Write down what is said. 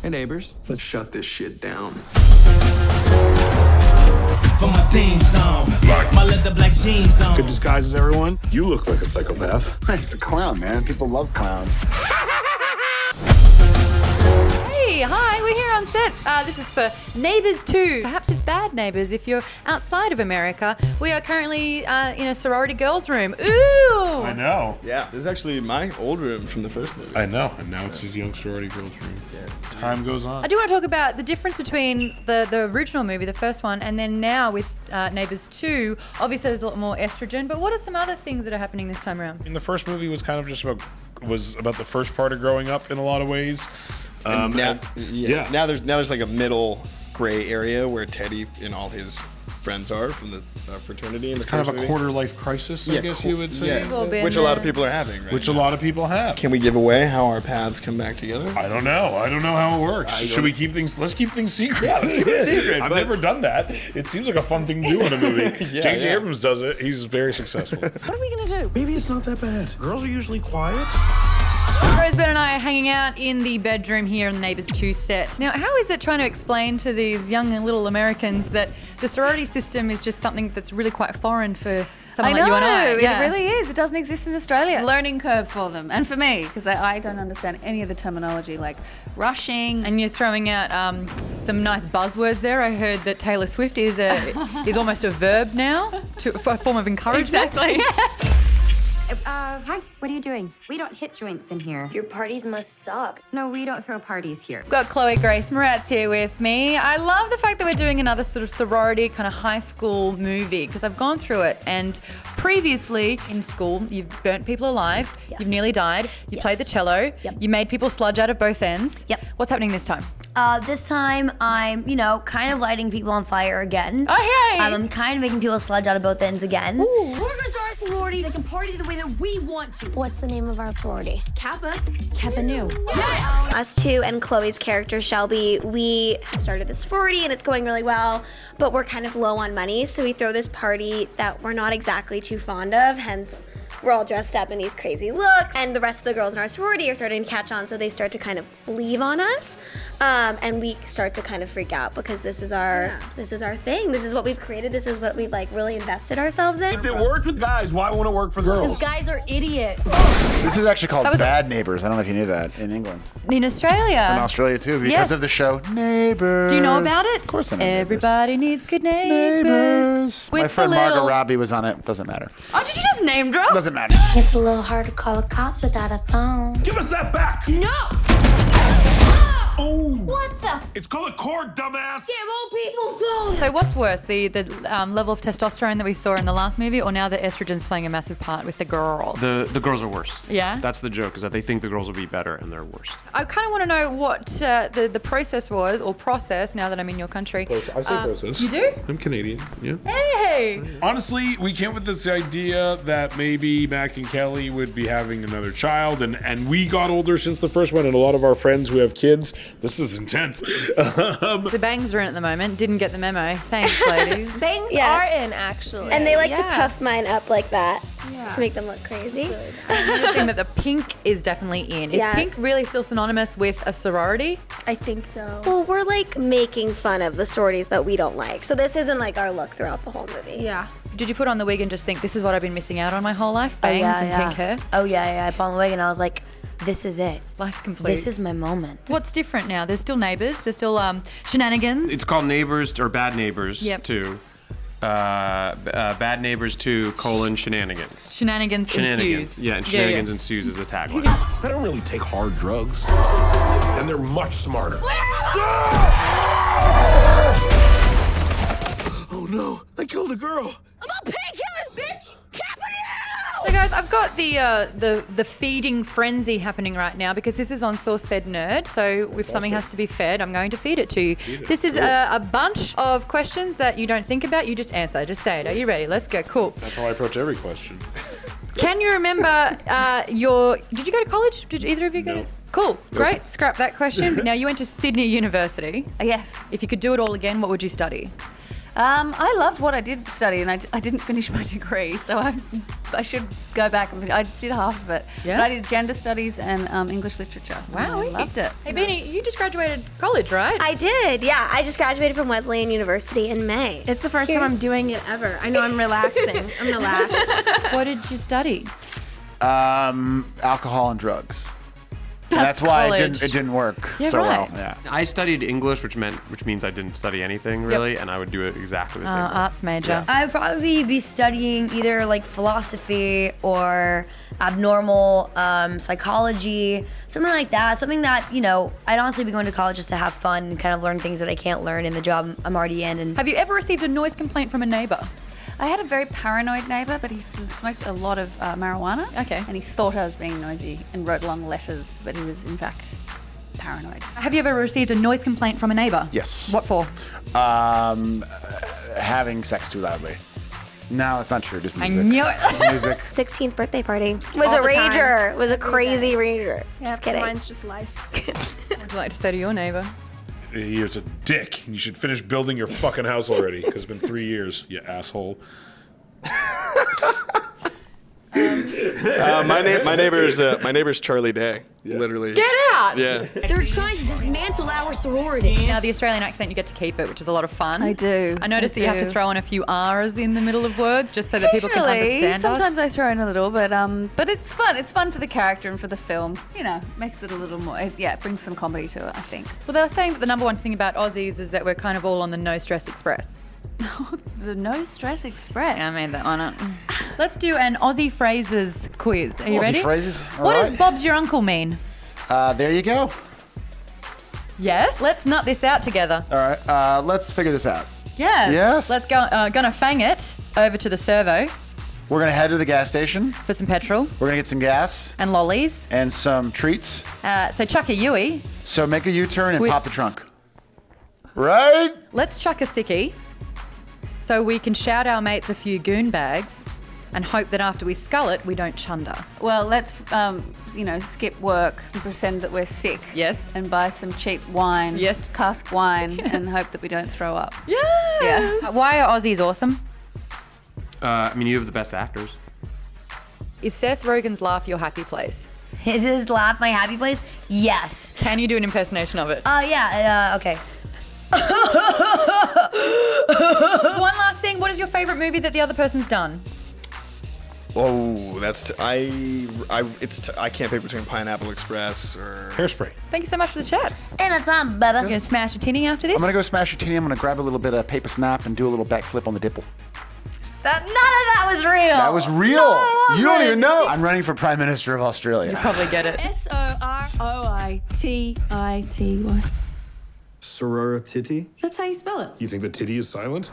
Hey, neighbors. Let's shut this shit down. For my theme song, my leather black jeans on. Good disguises, everyone. You look like a psychopath. It's a clown, man. People love clowns. Hey, hi, we're here on set. This is for Neighbours 2. Perhaps it's bad Neighbours if you're outside of America. We are currently in a sorority girls' room. Ooh! I know. Yeah, this is actually my old room from the first movie. I know. And now it's his young sorority girls' room. Yeah. Time goes on. I do want to talk about the difference between the original movie, the first one, and then now with Neighbours 2. Obviously, there's a lot more estrogen, but what are some other things that are happening this time around? I mean, the first movie was kind of just about the first part of growing up in a lot of ways. Now there's like a middle gray area where Teddy and all his friends are from the fraternity. In It's the kind of first a movie. quarter life crisis, I guess you would say. Yes. Which a lot of people are having, right? Which a lot of people have. Can we give away how our paths come back together? I don't know. I don't know how it works. Should we keep things? Let's keep things secret. Yeah, let's keep it secret. I've never done that. It seems like a fun thing to do in a movie. J.J. Abrams does it. He's very successful. What are we going to do? Maybe it's not that bad. Girls are usually quiet. Rosebud and I are hanging out in the bedroom here on the Neighbours 2 set. Now, how is it trying to explain to these young little Americans that the sorority system is just something that's really quite foreign for someone like you and I? It really is. It doesn't exist in Australia. Learning curve for them, and for me, because I don't understand any of the terminology, like rushing. And you're throwing out some nice buzzwords there. I heard that Taylor Swift is almost a verb now, for a form of encouragement. Exactly. Hi, what are you doing? We don't hit joints in here. Your parties must suck. No, we don't throw parties here. Got Chloe Grace Moretz here with me. I love the fact that we're doing another sort of sorority kind of high school movie because I've gone through it, and previously in school you've burnt people alive, you've nearly died, you played the cello, you made people sludge out of both ends. What's happening this time? This time I'm, kind of lighting people on fire again. Oh, hey! I'm kind of making people sludge out of both ends again. Ooh. We're gonna start a sorority that can party the way that we want to. What's the name of our sorority? Kappa. Kappa Nu. Yeah. Us two and Chloe's character, Shelby, we started this sorority and it's going really well, but we're kind of low on money, so we throw this party that we're not exactly too fond of, hence we're all dressed up in these crazy looks, and the rest of the girls in our sorority are starting to catch on, so they start to kind of believe on us, and we start to kind of freak out because this is our thing. This is what we've created. This is what we've really invested ourselves in. If it worked with guys, why won't it work for girls? These guys are idiots. This is actually called Bad Neighbors. I don't know if you knew that in England. In Australia. In Australia too, because of the show Neighbors. Do you know about it? Of course I know. Everybody needs good neighbors. My friend Margot Robbie was on it. Doesn't matter. Oh, did you just name drop? Doesn't matter. It's a little hard to call the cops without a phone. Give us that back! No! Oh! What the? It's called a cord, dumbass! Damn old people phone! So what's worse, the level of testosterone that we saw in the last movie, or now that estrogen's playing a massive part with the girls? The girls are worse. Yeah? That's the joke, is that they think the girls will be better and they're worse. I kind of want to know what the process was, or process, now that I'm in your country. I say process. You do? I'm Canadian, yeah. Hey! Honestly, we came with this idea that maybe Mac and Kelly would be having another child, and we got older since the first one, and a lot of our friends who have kids, this is intense. So bangs are in at the moment. Didn't get the memo. Thanks, ladies. Bangs are in, actually. And they like to puff mine up like that to make them look crazy. I'm noticing that the pink is definitely in. Is pink really still synonymous with a sorority? I think so. Well, we're making fun of the sororities that we don't like. So this isn't our look throughout the whole movie. Yeah. Did you put on the wig and just think, this is what I've been missing out on my whole life? Bangs and pink hair? Oh, yeah. I put on the wig and I was like, this is it. Life's complete. This is my moment. What's different now? There's still neighbors. There's still shenanigans. It's called Neighbors, or Bad Neighbors 2. Bad Neighbors 2, shenanigans. Shenanigans ensues. Yeah, and shenanigans ensues is the tagline. They don't really take hard drugs. And they're much smarter. Oh no, I killed a girl. I'm on painkillers, bitch! So guys, I've got the feeding frenzy happening right now because this is on SourceFedNERD. So if something has to be fed, I'm going to feed it to you. This is a bunch of questions that you don't think about. You just answer. Just say it. Are you ready? Let's go. Cool. That's how I approach every question. Can you remember did you go to college? Did either of you go to? Cool. Great. Scrap that question. Now, you went to Sydney University. Yes. If you could do it all again, what would you study? I loved what I did study, and I didn't finish my degree, so I should go back. I did half of it. Yeah. But I did gender studies and English literature. Wow, I loved it. Hey, Beanie, you just graduated college, right? I did, yeah. I just graduated from Wesleyan University in May. It's the first time I'm doing it ever. I know I'm relaxing. I'm relaxed. What did you study? Alcohol and drugs. And that's why it didn't work so well. Yeah. I studied English, which means I didn't study anything really, and I would do it exactly the same way. Arts major. Yeah. I'd probably be studying either like philosophy or abnormal psychology, something like that. Something that, you know, I'd honestly be going to college just to have fun and kind of learn things that I can't learn in the job I'm already in. And Have you ever received a noise complaint from a neighbor? I had a very paranoid neighbour, but he smoked a lot of marijuana. Okay. And he thought I was being noisy and wrote long letters, but he was in fact paranoid. Have you ever received a noise complaint from a neighbor? Yes. What for? Having sex too loudly. No, it's not true. Just music. I knew it. Music. 16th birthday party. Was All a the time. rager. Was a crazy rager. Yeah, Just kidding. mine's just life. What would you like to say to your neighbor? He's a dick. You should finish building your fucking house already, because it's been 3 years, you asshole. My neighbor's Charlie Day. Literally. Get out! Yeah. They're trying to dismantle our sorority. Now, the Australian accent, you get to keep it, which is a lot of fun. I do. I noticed that you have to throw in a few R's in the middle of words just so that people can understand Sometimes us. I throw in a little, but it's fun. It's fun for the character and for the film. You know, makes it a little more. Yeah, it brings some comedy to it, I think. Well, they were saying that the number one thing about Aussies is that we're kind of all on the no stress express. The No Stress Express. Yeah, I made that one up. Let's do an Aussie phrases quiz. Are you Aussie ready? phrases? All What right. does Bob's your uncle mean? There you go. Yes. Let's nut this out together. All right. Let's figure this out. Yes. Yes. Let's go. Gonna fang it over to the servo We're going to head to the gas station. for some petrol We're going to get some gas and lollies. and some treats. So chuck a Yui. So make a U-turn and We- pop the trunk. Right? Let's chuck a sickie so we can shout our mates a few goon bags and hope that after we scull it, we don't chunder. Well, let's skip work and pretend that we're sick. Yes. And buy some cheap wine. Yes. Cask wine, and hope that we don't throw up. Yes. Yeah. Why are Aussies awesome? You have the best actors. Is Seth Rogen's laugh your happy place? is his laugh my happy place? Yes. Can you do an impersonation of it? Okay. One last thing. What is your favorite movie that the other person's done? Oh, I can't pick between Pineapple Express or Hairspray. Thank you so much for the chat. Anytime, You're baby. gonna smash a tinny after this? I'm going to go smash a titty. I'm going to grab a little bit of paper snap and do a little backflip on the dipple. None of that was real. That was real. No, it You don't wasn't. even know. I'm running for Prime Minister of Australia. You probably get it. SOROITITY. Sorority? That's how you spell it. You think the titty is silent?